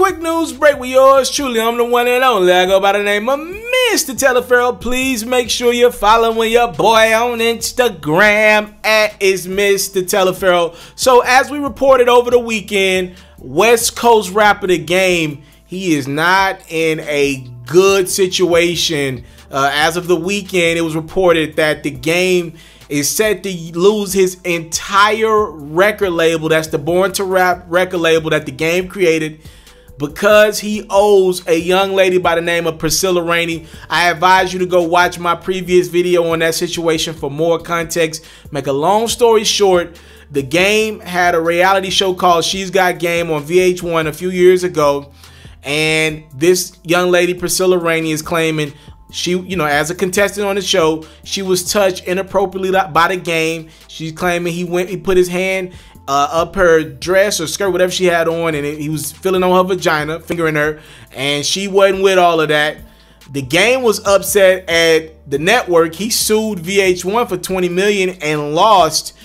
quick news break with yours truly. I'm the one and only. I go by the name of Mr. TALIAFERRO. Please make sure you're following your boy on Instagram at itsmrtaliaferro. So as we reported over the weekend, West Coast rapper The Game, he is not in a good situation. As of the weekend, it was reported that The Game is set to lose his entire record label. That's the Born to Rap record label that The Game created, because he owes a young lady by the name of Priscilla Rainey. I advise you to go watch my previous video on that situation for more context. Make a long story short, The Game had a reality show called She's Got Game on VH1 a few years ago, and this young lady Priscilla Rainey is claiming she, as a contestant on the show, she was touched inappropriately by The Game. She's claiming he put his hand up her dress or skirt, whatever she had on, and he was feeling on her vagina, fingering her, and she wasn't with all of that. The Game was upset at the network. He sued VH1 for $20 million and lost.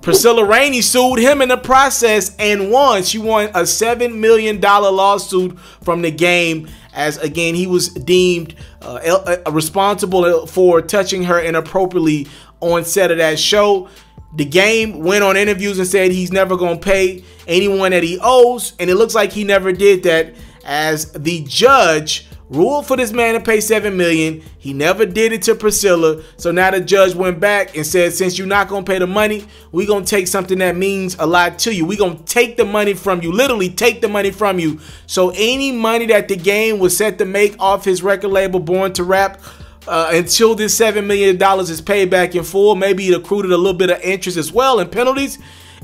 Priscilla Rainey sued him in the process and won. She won a $7 million lawsuit from The Game, as again he was deemed responsible for touching her inappropriately on set of that show. The Game went on interviews and said he's never going to pay anyone that he owes, and it looks like he never did that, as the judge ruled for this man to pay $7 million. He never did it to Priscilla, so now the judge went back and said, since you're not going to pay the money, we're going to take something that means a lot to you. We're going to take the money from you, literally take the money from you. So any money that The Game was set to make off his record label Born to Rap, until this $7 million is paid back in full, maybe it accrued a little bit of interest as well and penalties,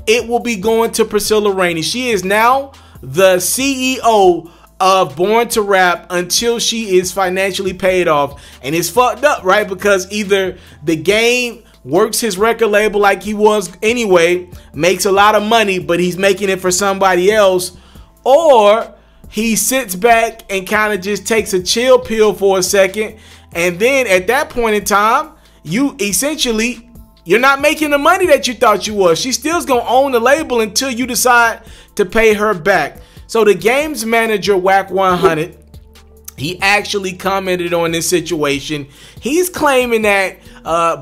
it will be going to Priscilla Rainey. She is now the CEO of Born to Rap until she is financially paid off. And it's fucked up, right? Because either The Game works his record label like he was anyway, makes a lot of money, but he's making it for somebody else, or he sits back and kind of just takes a chill pill for a second, and then at that point in time, you're not making the money that you thought you was. She still's gonna own the label until you decide to pay her back. So The Game's manager, Wack 100, he actually commented on this situation. He's claiming that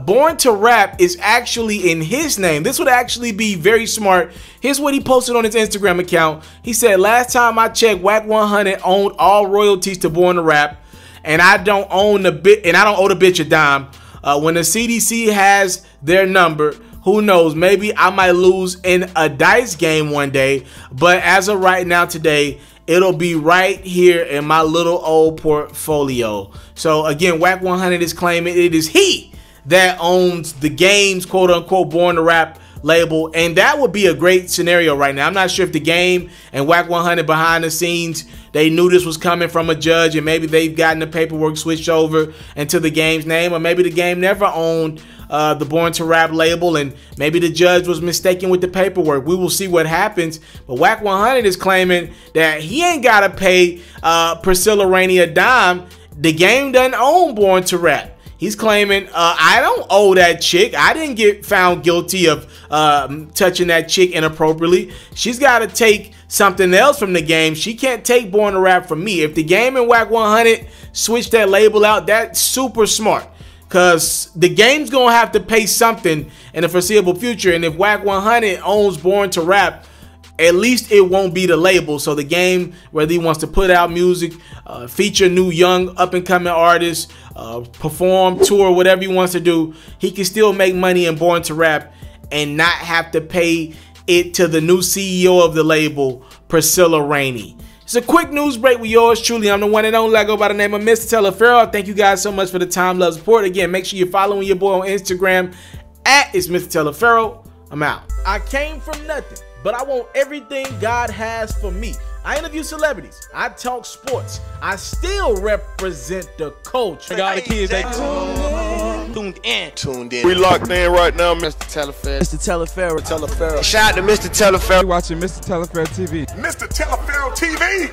Born to Rap is actually in his name. This would actually be very smart. Here's what he posted on his Instagram account. He said, last time I checked, Wack 100 owned all royalties to Born to Rap, and I don't owe the bitch a dime. When the CDC has their number, who knows, maybe I might lose in a dice game one day, but as of right now today, it'll be right here in my little old portfolio. So again, Wack 100 is claiming it is he that owns The Game's quote-unquote Born to Rap label, and that would be a great scenario right now. I'm not sure if The Game and Wack 100 behind the scenes, they knew this was coming from a judge, and maybe they've gotten the paperwork switched over into The Game's name, or maybe The Game never owned the Born to Rap label, and maybe the judge was mistaken with the paperwork. We will see what happens. But Wack 100 is claiming that he ain't gotta pay Priscilla Rainey a dime. The Game doesn't own Born to Rap. He's claiming, I don't owe that chick. I didn't get found guilty of touching that chick inappropriately. She's got to take something else from The Game. She can't take Born to Rap from me. If The Game and Wack 100 switch that label out, that's super smart, because The Game's going to have to pay something in the foreseeable future. And if Wack 100 owns Born to Rap, at least it won't be the label. So The Game, whether he wants to put out music, feature new young up-and-coming artists, perform, tour, whatever he wants to do, he can still make money in Born to Rap and not have to pay it to the new CEO of the label, Priscilla Rainey. It's a quick news break with yours truly. I'm the one and only. I go by the name of Mr. TALIAFERRO. Thank you guys so much for the time, love, support. Again, make sure you're following your boy on Instagram at itsmrtaliaferro. I'm out. I came from nothing, but I want everything God has for me. I interview celebrities. I talk sports. I still represent the culture. All the kids, they tuned in. We locked in right now, Mr. TALIAFERRO. Mr. TALIAFERRO. Shout out to Mr. TALIAFERRO. You're watching Mr. TALIAFERRO TV. Mr. TALIAFERRO TV.